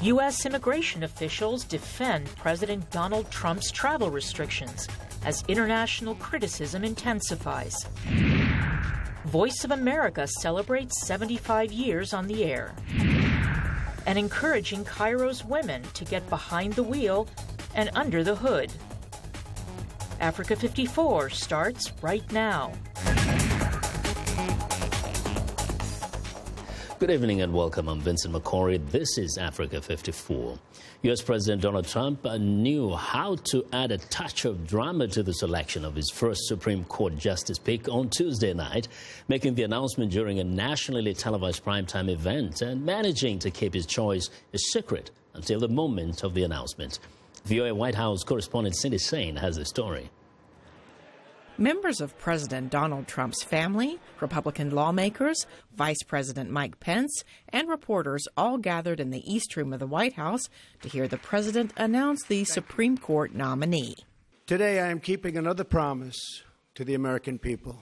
U.S. immigration officials defend President Donald Trump's travel restrictions as international criticism intensifies. Voice of America celebrates 75 years on the air. And encouraging Cairo's women to get behind the wheel and under the hood. Africa 54 starts right now. Good evening and welcome. I'm Vincent Makori. This is Africa 54. U.S. President Donald Trump knew how to add a touch of drama to the selection of his first Supreme Court justice pick on Tuesday night, making the announcement during a nationally televised primetime event and managing to keep his choice a secret until the moment of the announcement. VOA White House correspondent Cindy Sain has the story. Members of President Donald Trump's family, Republican lawmakers, Vice President Mike Pence, and reporters all gathered in the East Room of the White House to hear the president announce the Supreme Court nominee. Today I am keeping another promise to the American people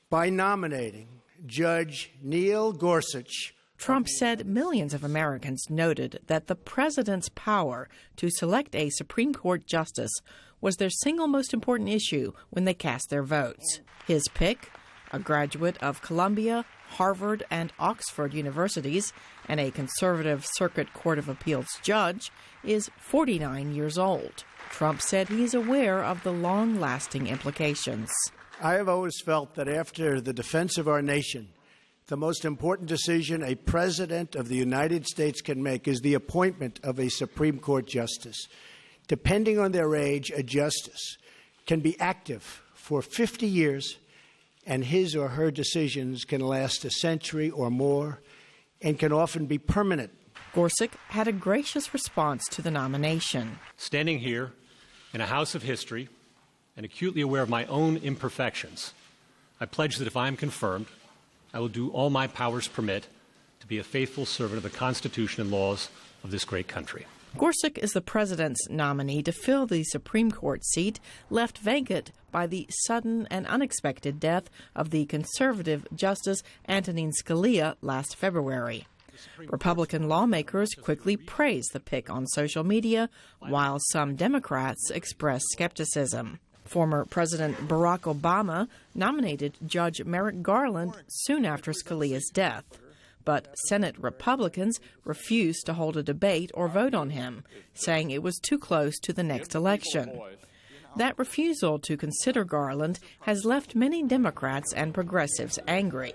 by nominating Judge Neil Gorsuch. Trump said millions of Americans noted that the president's power to select a Supreme Court justice was their single most important issue when they cast their votes. His pick, a graduate of Columbia, Harvard, and Oxford universities, and a conservative Circuit Court of Appeals judge, is 49 years old. Trump said he is aware of the long-lasting implications. I have always felt that after the defense of our nation, the most important decision a president of the United States can make is the appointment of a Supreme Court justice. Depending on their age, a justice can be active for 50 years, and his or her decisions can last a century or more and can often be permanent. Gorsuch had a gracious response to the nomination. Standing here in a house of history and acutely aware of my own imperfections, I pledge that if I am confirmed, I will do all my powers permit to be a faithful servant of the Constitution and laws of this great country. Gorsuch is the president's nominee to fill the Supreme Court seat left vacant by the sudden and unexpected death of the conservative Justice Antonin Scalia last February. Republican lawmakers quickly praised the pick on social media, while some Democrats expressed skepticism. Former President Barack Obama nominated Judge Merrick Garland soon after Scalia's death. But Senate Republicans refused to hold a debate or vote on him, saying it was too close to the next election. That refusal to consider Garland has left many Democrats and progressives angry,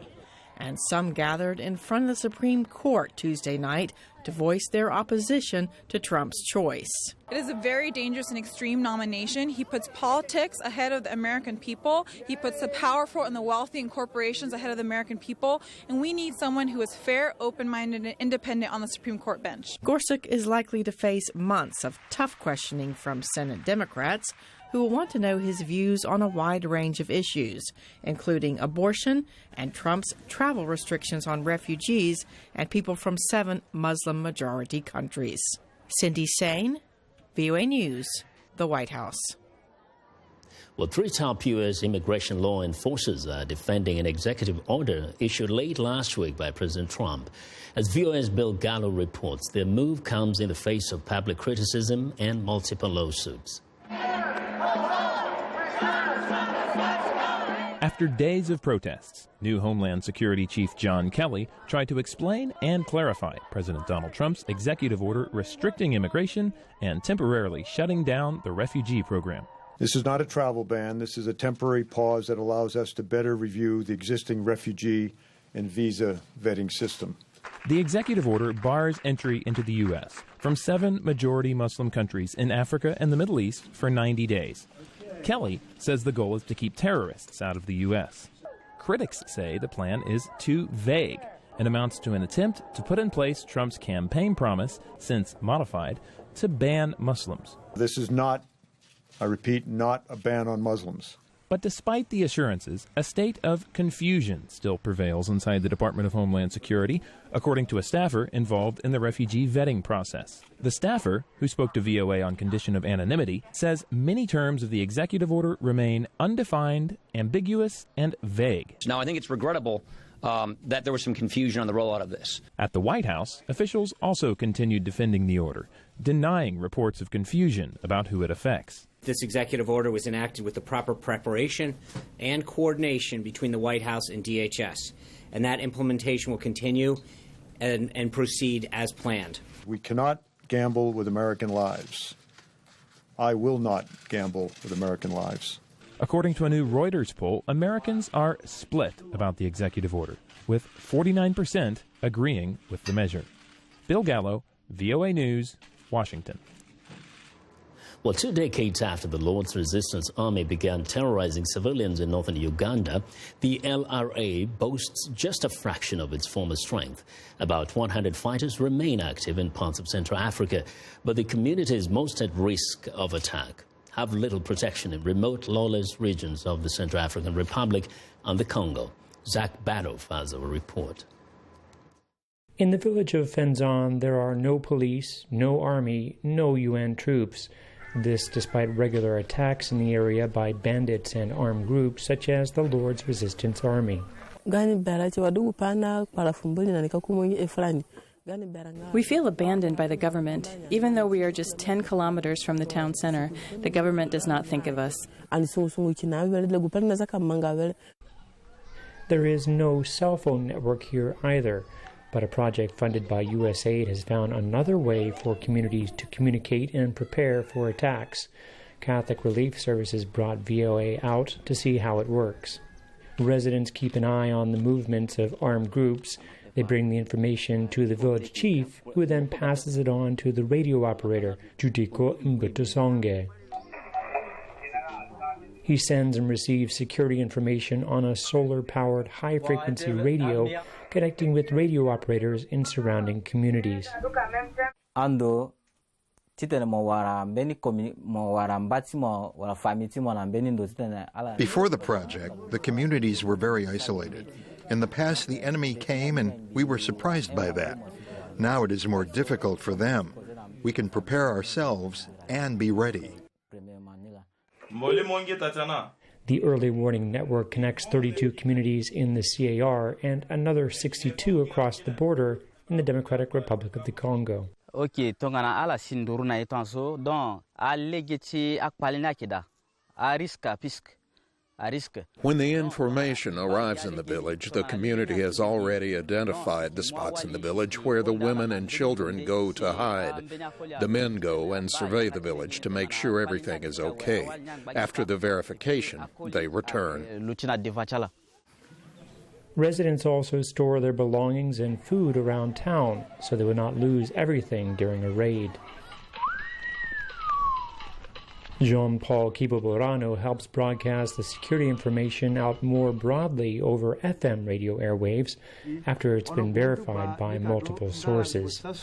and some gathered in front of the Supreme Court Tuesday night to voice their opposition to Trump's choice. It is a very dangerous and extreme nomination. He puts politics ahead of the American people. He puts the powerful and the wealthy and corporations ahead of the American people. And we need someone who is fair, open-minded, and independent on the Supreme Court bench. Gorsuch is likely to face months of tough questioning from Senate Democrats, who will want to know his views on a wide range of issues, including abortion and Trump's travel restrictions on refugees and people from 7 Muslim-majority countries. Cindy Sain, VOA News, the White House. Well, 3 top U.S. immigration law enforcers are defending an executive order issued late last week by President Trump. As VOA's Bill Gallo reports, their move comes in the face of public criticism and multiple lawsuits. After days of protests, new Homeland Security Chief John Kelly tried to explain and clarify President Donald Trump's executive order restricting immigration and temporarily shutting down the refugee program. This is not a travel ban. This is a temporary pause that allows us to better review the existing refugee and visa vetting system. The executive order bars entry into the U.S. from 7 majority Muslim countries in Africa and the Middle East for 90 days. Kelly says the goal is to keep terrorists out of the U.S. Critics say the plan is too vague and amounts to an attempt to put in place Trump's campaign promise, since modified, to ban Muslims. This is not, I repeat, not a ban on Muslims. But despite the assurances, a state of confusion still prevails inside the Department of Homeland Security, according to a staffer involved in the refugee vetting process. The staffer, who spoke to VOA on condition of anonymity, says many terms of the executive order remain undefined, ambiguous, and vague. Now, I think it's regrettable that there was some confusion on the rollout of this. At the White House, officials also continued defending the order, denying reports of confusion about who it affects. This executive order was enacted with the proper preparation and coordination between the White House and DHS, and that implementation will continue and proceed as planned. We cannot gamble with American lives. I will not gamble with American lives. According to a new Reuters poll, Americans are split about the executive order, with 49% agreeing with the measure. Bill Gallo, VOA News, Washington. Well, 2 decades after the Lord's Resistance Army began terrorizing civilians in northern Uganda, the LRA boasts just a fraction of its former strength. About 100 fighters remain active in parts of Central Africa, but the communities most at risk of attack have little protection in remote, lawless regions of the Central African Republic and the Congo. Zach Badoff has a report. In the village of Fenzan, there are no police, no army, no UN troops. This despite regular attacks in the area by bandits and armed groups such as the Lord's Resistance Army. We feel abandoned by the government. Even though we are just 10 kilometers from the town center, the government does not think of us. There is no cell phone network here either, but a project funded by USAID has found another way for communities to communicate and prepare for attacks. Catholic Relief Services brought VOA out to see how it works. Residents keep an eye on the movements of armed groups. They bring the information to the village chief, who then passes it on to the radio operator, Judiko Ngutosonge. He sends and receives security information on a solar-powered high-frequency radio connecting with radio operators in surrounding communities. Before the project, the communities were very isolated. In the past, the enemy came and we were surprised by that. Now it is more difficult for them. We can prepare ourselves and be ready. The Early Warning Network connects 32 communities in the CAR and another 62 across the border in the Democratic Republic of the Congo. When the information arrives in the village, the community has already identified the spots in the village where the women and children go to hide. The men go and survey the village to make sure everything is okay. After the verification, they return. Residents also store their belongings and food around town so they would not lose everything during a raid. Jean-Paul Kiboborano helps broadcast the security information out more broadly over FM radio airwaves after it's been verified by multiple sources. It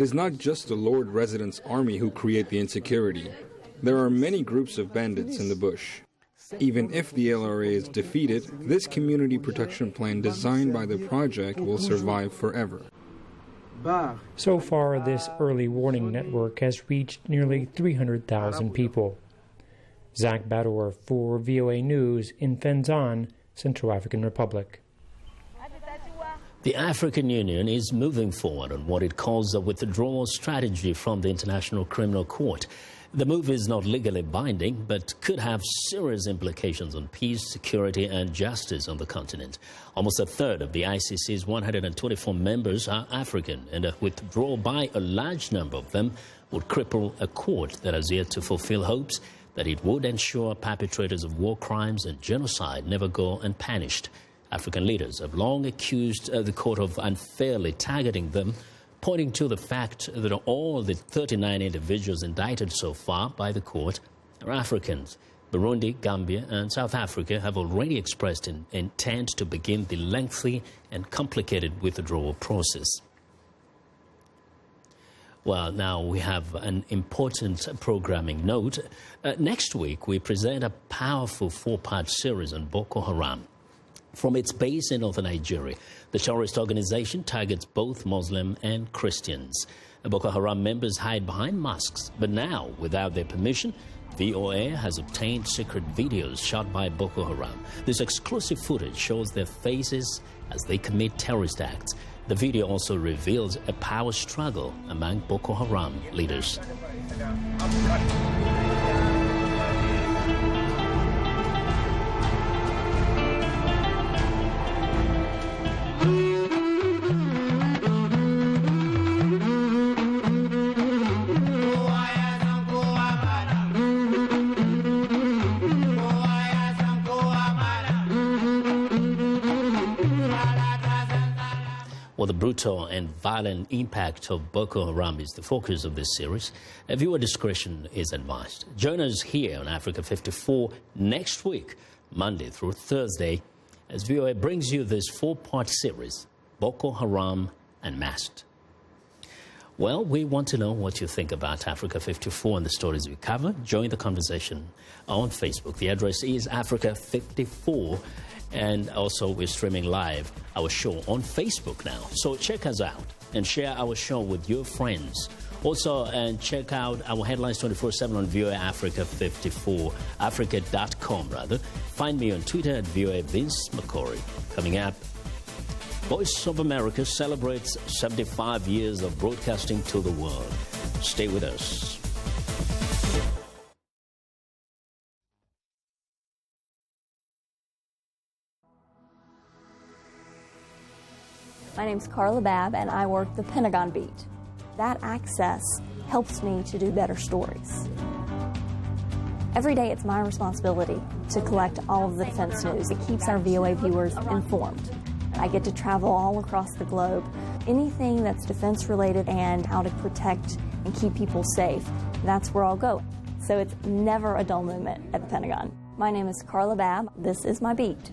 is not just the Lord Residence Army who create the insecurity. There are many groups of bandits in the bush. Even if the LRA is defeated, this community protection plan designed by the project will survive forever. So far, this early warning network has reached nearly 300,000 people. Zach Bador for VOA News in Fenzan, Central African Republic. The African Union is moving forward on what it calls a withdrawal strategy from the International Criminal Court. The move is not legally binding, but could have serious implications on peace, security, and justice on the continent. Almost a third of the ICC's 124 members are African, and a withdrawal by a large number of them would cripple a court that has yet to fulfill hopes that it would ensure perpetrators of war crimes and genocide never go unpunished. African leaders have long accused the court of unfairly targeting them, pointing to the fact that all the 39 individuals indicted so far by the court are Africans. Burundi, Gambia, and South Africa have already expressed an intent to begin the lengthy and complicated withdrawal process. Well, now we have an important programming note. Next week, we present a powerful 4-part series on Boko Haram. From its base in northern Nigeria, the terrorist organization targets both Muslim and Christians. The Boko Haram members hide behind mosques, but now, without their permission, VOA has obtained secret videos shot by Boko Haram. This exclusive footage shows their faces as they commit terrorist acts. The video also reveals a power struggle among Boko Haram leaders. Well, the brutal and violent impact of Boko Haram is the focus of this series. A viewer discretion is advised. Join us here on Africa 54 next week, Monday through Thursday, as VOA brings you this 4-part series, Boko Haram Unmasked. Well, we want to know what you think about Africa 54 and the stories we cover. Join the conversation on Facebook. The address is Africa 54. And also, we're streaming live our show on Facebook now. So check us out and share our show with your friends. Also, and check out our headlines 24/7 on VOA Africa 54, Africa.com rather. Find me on Twitter at VOA Vincent Makori. Coming up, Voice of America celebrates 75 years of broadcasting to the world. Stay with us. My name's Carla Babb, and I work the Pentagon beat. That access helps me to do better stories. Every day it's my responsibility to collect all of the defense news. It keeps our VOA viewers informed. I get to travel all across the globe. Anything that's defense related and how to protect and keep people safe, that's where I'll go. So it's never a dull moment at the Pentagon. My name is Carla Babb. This is my beat.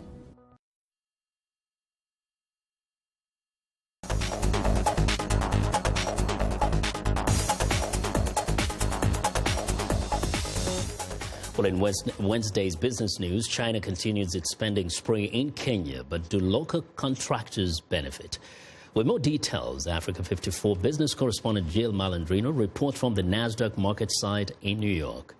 Well, in Wednesday's business news, China continues its spending spree in Kenya, but do local contractors benefit? With more details, Africa 54 business correspondent Jill Malandrino reports from the NASDAQ market site in New York.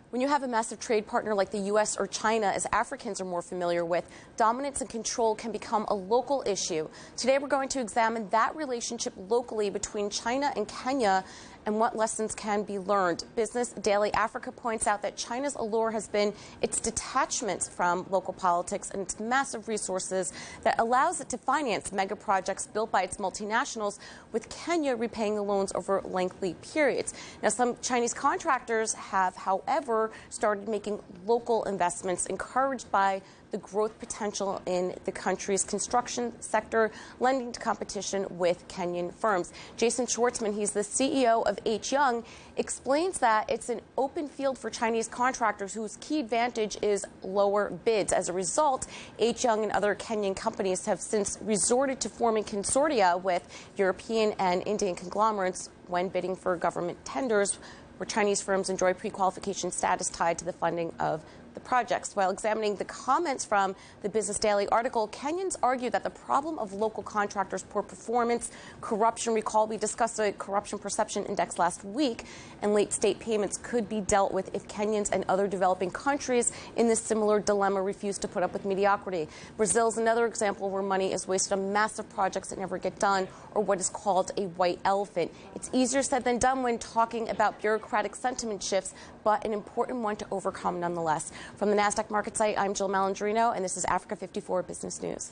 When you have a massive trade partner like the U.S. or China, as Africans are more familiar with, dominance and control can become a local issue. Today we're going to examine that relationship locally between China and Kenya and what lessons can be learned. Business Daily Africa points out that China's allure has been its detachment from local politics and its massive resources that allows it to finance mega projects built by its multinationals, with Kenya repaying the loans over lengthy periods. Now, some Chinese contractors have, however, started making local investments encouraged by the growth potential in the country's construction sector, lending to competition with Kenyan firms. Jason Schwartzman, he's the CEO of H. Young, explains that it's an open field for Chinese contractors whose key advantage is lower bids. As a result, H. Young and other Kenyan companies have since resorted to forming consortia with European and Indian conglomerates when bidding for government tenders, where Chinese firms enjoy pre-qualification status tied to the funding of the projects. While examining the comments from the Business Daily article, Kenyans argue that the problem of local contractors' poor performance, corruption — recall we discussed a corruption perception index last week — and late state payments could be dealt with if Kenyans and other developing countries in this similar dilemma refuse to put up with mediocrity. Brazil's another example where money is wasted on massive projects that never get done, or what is called a white elephant. It's easier said than done when talking about bureaucratic sentiment shifts, but an important one to overcome nonetheless. From the NASDAQ market site, I'm Jill Malandrino, and this is Africa 54 Business News.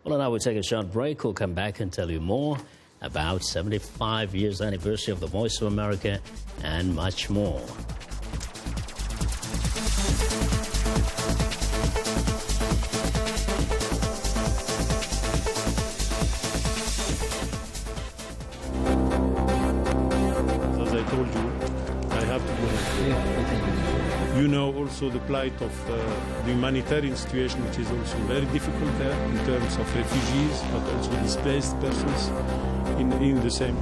Well, now we'll take a short break. We'll come back and tell you more about 75 years anniversary of the Voice of America and much more. As I told you, I have to go. You know also the plight of the humanitarian situation, which is also very difficult there in terms of refugees, but also displaced persons in the same.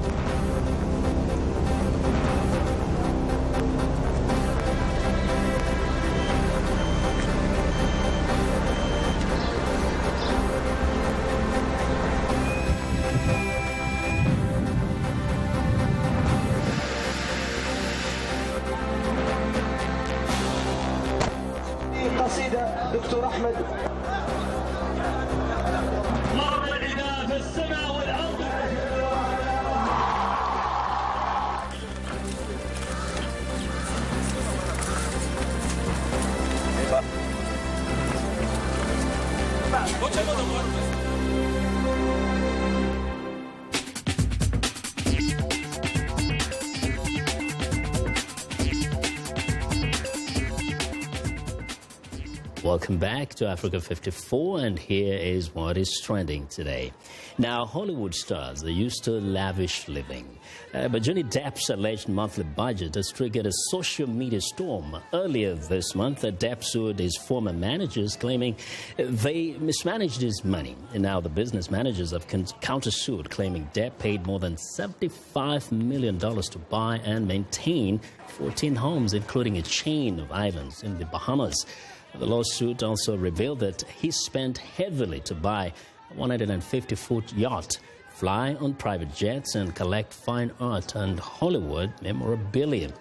Welcome back to Africa 54, and here is what is trending today. Now, Hollywood stars, they used to lavish living. But Johnny Depp's alleged monthly budget has triggered a social media storm. Earlier this month, Depp sued his former managers, claiming they mismanaged his money. And now the business managers have countersued, claiming Depp paid more than $75 million to buy and maintain 14 homes, including a chain of islands in the Bahamas. The lawsuit also revealed that he spent heavily to buy a 150-foot yacht, fly on private jets, and collect fine art and Hollywood memorabilia.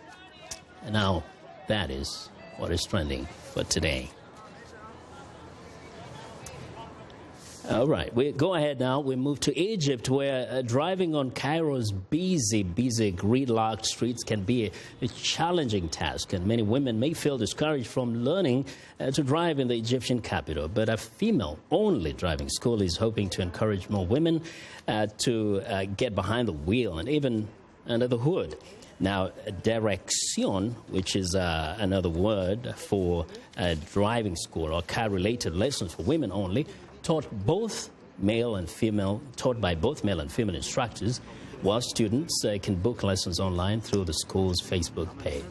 And now, that is what is trending for today. All right, we go ahead now. We move to Egypt, where driving on Cairo's busy, gridlocked streets can be a challenging task, and many women may feel discouraged from learning to drive in the Egyptian capital. But a female-only driving school is hoping to encourage more women to get behind the wheel and even under the hood. Now, direction, which is another word for driving school or car-related lessons for women only, taught by both male and female instructors, while students can book lessons online through the school's Facebook page.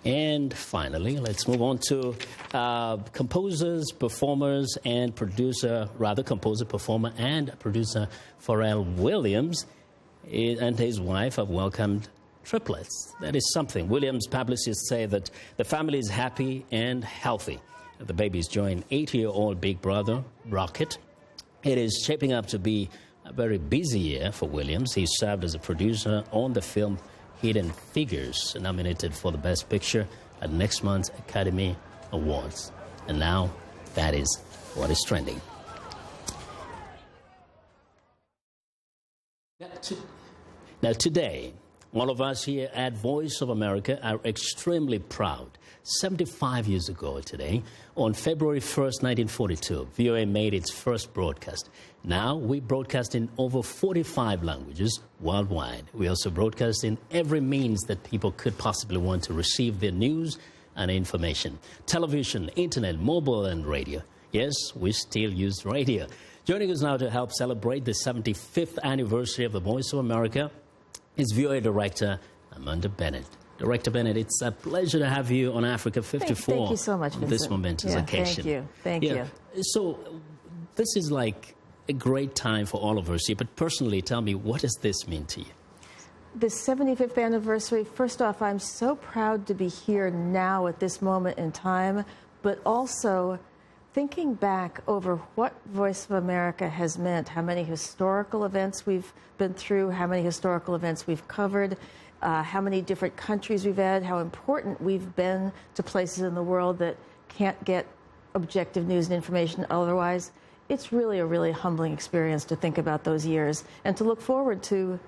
And finally, let's move on to composer, performer, and producer Pharrell Williams and his wife have welcomed triplets. That is something. Williams' publicists say that the family is happy and healthy. The babies join 8-year-old big brother, Rocket. It is shaping up to be a very busy year for Williams. He served as a producer on the film Hidden Figures, nominated for the Best Picture at next month's Academy Awards. And now, that is what is trending. Now today, all of us here at Voice of America are extremely proud. 75 years ago today, on February 1st, 1942, VOA made its first broadcast. Now we broadcast in over 45 languages worldwide. We also broadcast in every means that people could possibly want to receive their news and information. Television, internet, mobile, and radio. Yes, we still use radio. Joining us now to help celebrate the 75th anniversary of the Voice of America is VOA Director Amanda Bennett. Director Bennett, it's a pleasure to have you on Africa 54. Thank you so much, Vincent. On this momentous occasion. Thank you. So this is like a great time for all of us here, but personally, tell me, what does this mean to you? The 75th anniversary, first off, I'm so proud to be here now at this moment in time, but also thinking back over what Voice of America has meant, how many historical events we've been through, how many historical events we've covered, how many different countries we've had, how important we've been to places in the world that can't get objective news and information otherwise. It's really a really humbling experience to think about those years and to look forward to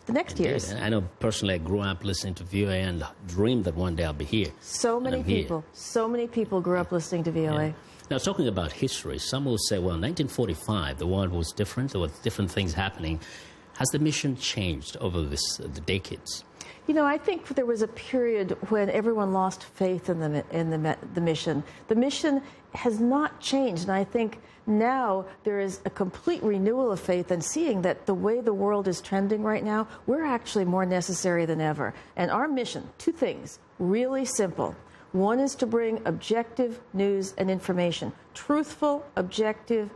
the next years. I know personally I grew up listening to VOA and dreamed that one day I'll be here. So many people grew up listening to VOA. Yeah. Now, talking about history, some will say, well, in 1945, the world was different. There were different things happening. Has the mission changed over the decades? You know, I think there was a period when everyone lost faith in the mission. The mission has not changed, and I think now there is a complete renewal of faith and seeing that the way the world is trending right now, we're actually more necessary than ever. And our mission, two things, really simple. One is to bring objective news and information, truthful, objective,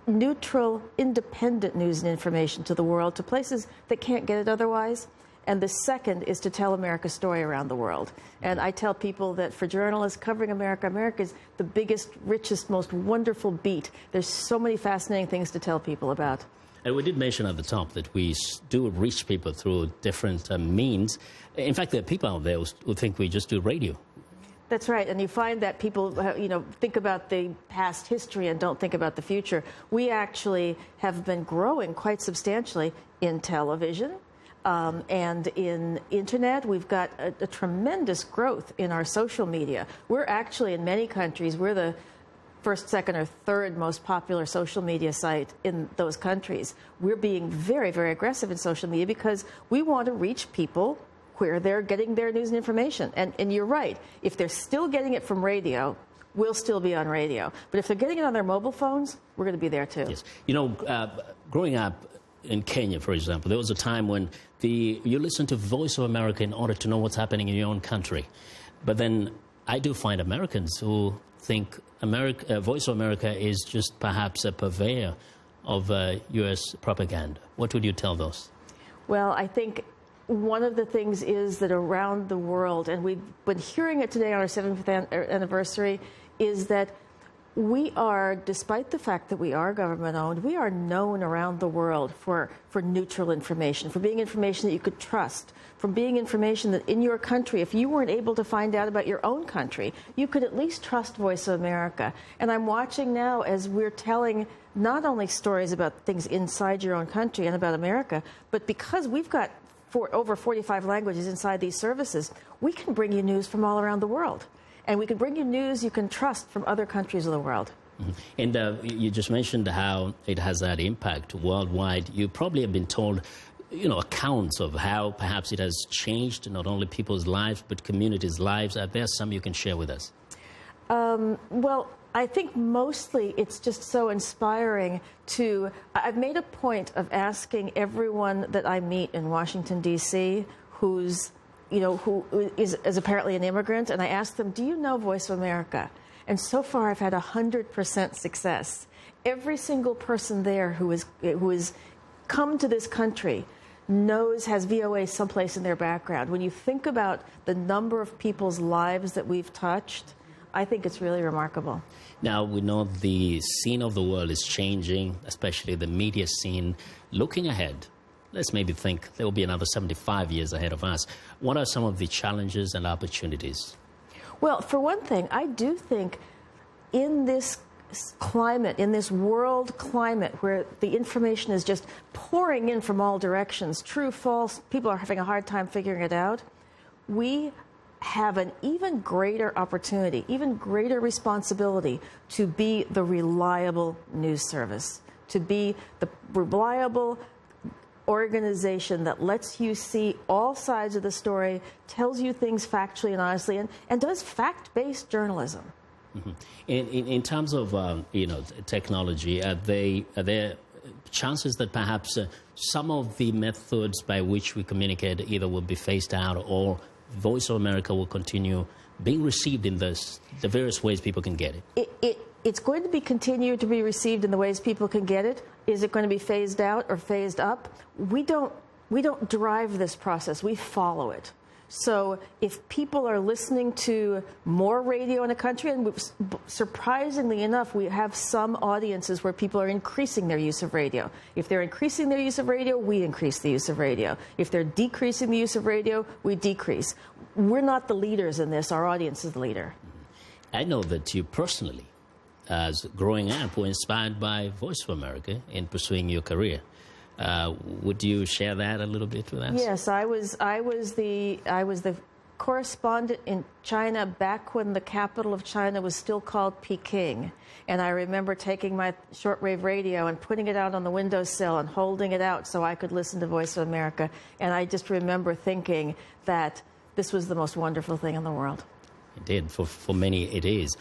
neutral, independent news and information to the world, to places that can't get it otherwise. And the second is to tell America's story around the world. And I tell people that for journalists covering America, America is the biggest, richest, most wonderful beat. There's so many fascinating things to tell people about. And we did mention at the top that we do reach people through different means. In fact, there are people out there who think we just do radio. That's right, and you find that people, think about the past history and don't think about the future. We actually have been growing quite substantially in television and in internet. We've got a tremendous growth in our social media. We're actually, in many countries, we're the first, second, or third most popular social media site in those countries. We're being very, very aggressive in social media because we want to reach people where they're getting their news and information. And you're right. If they're still getting it from radio, we'll still be on radio. But if they're getting it on their mobile phones, we're going to be there too. Yes. You know, growing up in Kenya, for example, there was a time when you listen to Voice of America in order to know what's happening in your own country. But then I do find Americans who think Voice of America is just perhaps a purveyor of U.S. propaganda. What would you tell those? Well, I think one of the things is that around the world, and we've been hearing it today on our 75th anniversary, is that we are, despite the fact that we are government-owned, we are known around the world for neutral information, for being information that you could trust, for being information that in your country, if you weren't able to find out about your own country, you could at least trust Voice of America. And I'm watching now as we're telling not only stories about things inside your own country and about America, but because we've got over 45 languages inside these services, we can bring you news from all around the world. And we can bring you news you can trust from other countries of the world. Mm-hmm. And you just mentioned how it has that impact worldwide. You probably have been told, you know, accounts of how perhaps it has changed not only people's lives, but communities' lives. Are there some you can share with us? Well, I think mostly it's just so inspiring to... I've made a point of asking everyone that I meet in Washington, D.C., who is apparently an immigrant, and I ask them, do you know Voice of America? And so far I've had 100% success. Every single person there who has come to this country has VOA someplace in their background. When you think about the number of people's lives that we've touched, I think it's really remarkable. Now, we know the scene of the world is changing, especially the media scene. Looking ahead, let's maybe think there will be another 75 years ahead of us. What are some of the challenges and opportunities? Well, for one thing, I do think in this climate, in this world climate where the information is just pouring in from all directions, true, false, people are having a hard time figuring it out, we have an even greater opportunity, even greater responsibility to be the reliable news service, to be the reliable organization that lets you see all sides of the story, tells you things factually and honestly, and does fact-based journalism. Mm-hmm. In terms of technology, are there chances that perhaps some of the methods by which we communicate either will be phased out, or Voice of America will continue being received in the various ways people can get it? It's going to continue to be received in the ways people can get it. Is it going to be phased out or phased up? We don't drive this process. We follow it. So if people are listening to more radio in a country, and surprisingly enough, we have some audiences where people are increasing their use of radio. If they're increasing their use of radio, we increase the use of radio. If they're decreasing the use of radio, we decrease. We're not the leaders in this. Our audience is the leader. I know that you personally, as growing up, were inspired by Voice of America in pursuing your career. Would you share that a little bit with us? Yes, I was the correspondent in China back when the capital of China was still called Peking. And I remember taking my shortwave radio and putting it out on the windowsill and holding it out so I could listen to Voice of America. And I just remember thinking that this was the most wonderful thing in the world. It did. For many, it is.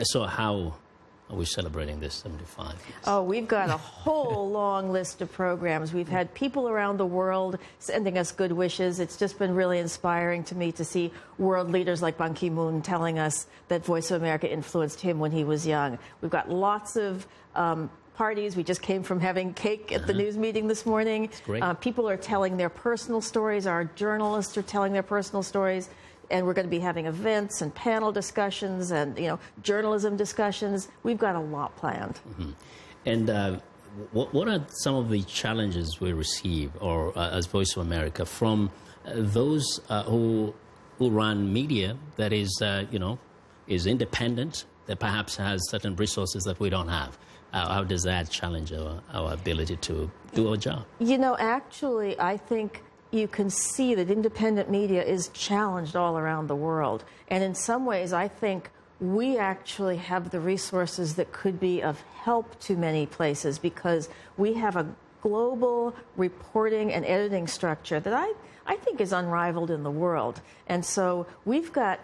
So how are we celebrating this 75 years? Oh, we've got a whole long list of programs. We've had people around the world sending us good wishes. It's just been really inspiring to me to see world leaders like Ban Ki-moon telling us that Voice of America influenced him when he was young. We've got lots of parties. We just came from having cake at the news meeting this morning. That's great. People are telling their personal stories. Our journalists are telling their personal stories. And we're going to be having events and panel discussions and, journalism discussions. We've got a lot planned. Mm-hmm. And what are some of the challenges we receive, or as Voice of America, from those who run media that is independent, that perhaps has certain resources that we don't have? How does that challenge our ability to do our job? Actually, I think you can see that independent media is challenged all around the world. And in some ways, I think we actually have the resources that could be of help to many places because we have a global reporting and editing structure that I think is unrivaled in the world. And so we've got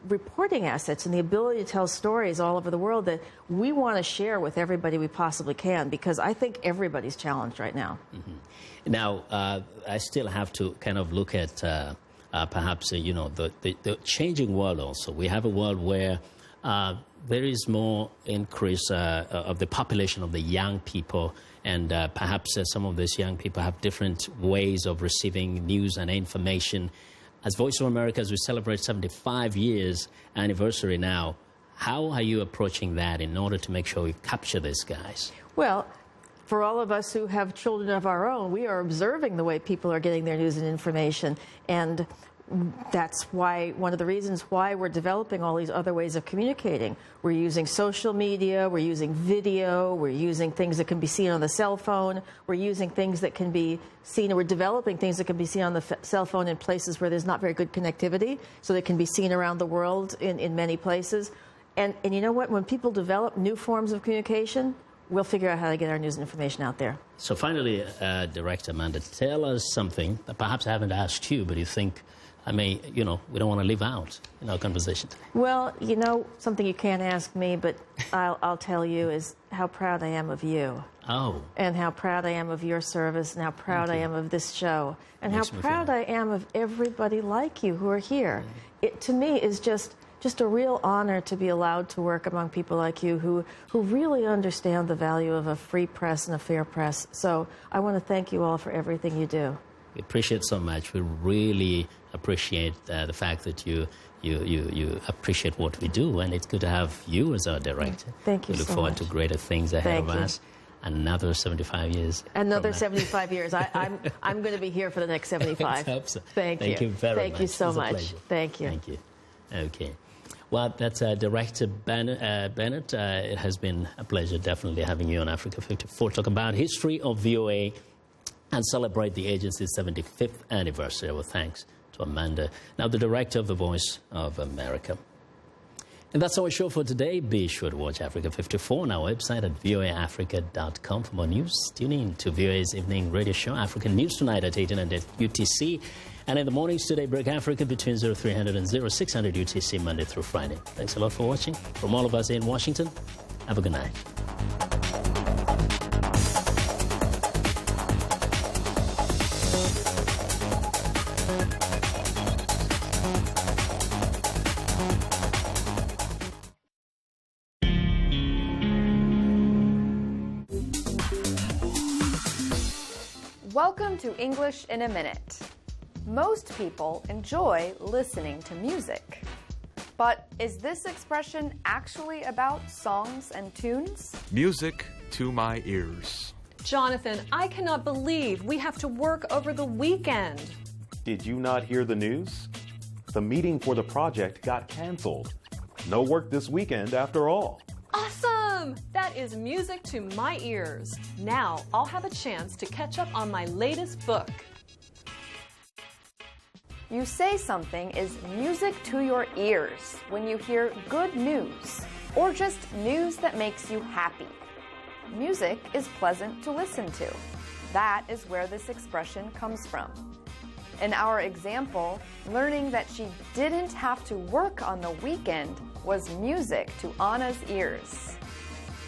reporting assets and the ability to tell stories all over the world that we want to share with everybody we possibly can because I think everybody's challenged right now. Mm-hmm. Now, I still have to kind of look at perhaps, the changing world also. We have a world where there is more increase of the population of the young people, and perhaps some of these young people have different ways of receiving news and information. As Voice of America, as we celebrate 75 years anniversary now, how are you approaching that in order to make sure we capture these guys? Well, for all of us who have children of our own, we are observing the way people are getting their news and information, and that's why one of the reasons why we're developing all these other ways of communicating. We're using social media, we're using video, we're using things that can be seen on the cell phone, we're using things that can be seen, we're developing things that can be seen on the cell phone in places where there's not very good connectivity, so they can be seen around the world in many places. And you know what? When people develop new forms of communication, we'll figure out how to get our news and information out there. So finally, Director Amanda, tell us something that perhaps I haven't asked you, but you think we don't want to leave out in our conversation today. Well, something you can't ask me, but I'll tell you is how proud I am of you. Oh. And how proud I am of your service, and how proud I am of this show, and how proud I am of everybody like you who are here. It, to me, is just a real honor to be allowed to work among people like you who really understand the value of a free press and a fair press. So I want to thank you all for everything you do. We appreciate so much. We really appreciate the fact that you appreciate what we do, and it's good to have you as our director. Thank you so much. We look forward to greater things ahead of us. Another 75 years. Another 75 years. I'm going to be here for the next 75. Let's hope so. Thank you. Thank you very much. Thank you so much. Pleasure. Thank you. Thank you. Okay. Well, that's Director Bennett. It has been a pleasure definitely having you on Africa 54 to talk about history of VOA and celebrate the agency's 75th anniversary. Well, thanks to Amanda, now the director of the Voice of America. And that's our show for today. Be sure to watch Africa 54 on our website at voaafrica.com for more news. Tune in to VOA's evening radio show, African News Tonight at 1800 UTC. And in the mornings today, Break Africa between 0300 and 0600 UTC, Monday through Friday. Thanks a lot for watching. From all of us in Washington, have a good night. Welcome to English in a Minute. Most people enjoy listening to music. But is this expression actually about songs and tunes? Music to my ears. Jonathan, I cannot believe we have to work over the weekend. Did you not hear the news? The meeting for the project got canceled. No work this weekend after all. Awesome! That is music to my ears. Now I'll have a chance to catch up on my latest book. You say something is music to your ears when you hear good news or just news that makes you happy. Music is pleasant to listen to. That is where this expression comes from. In our example, learning that she didn't have to work on the weekend was music to Anna's ears.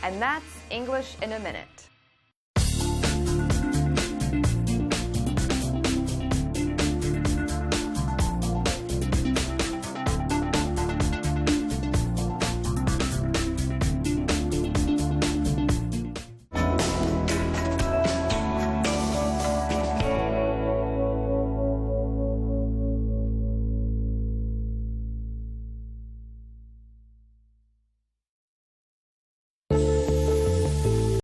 And that's English in a Minute.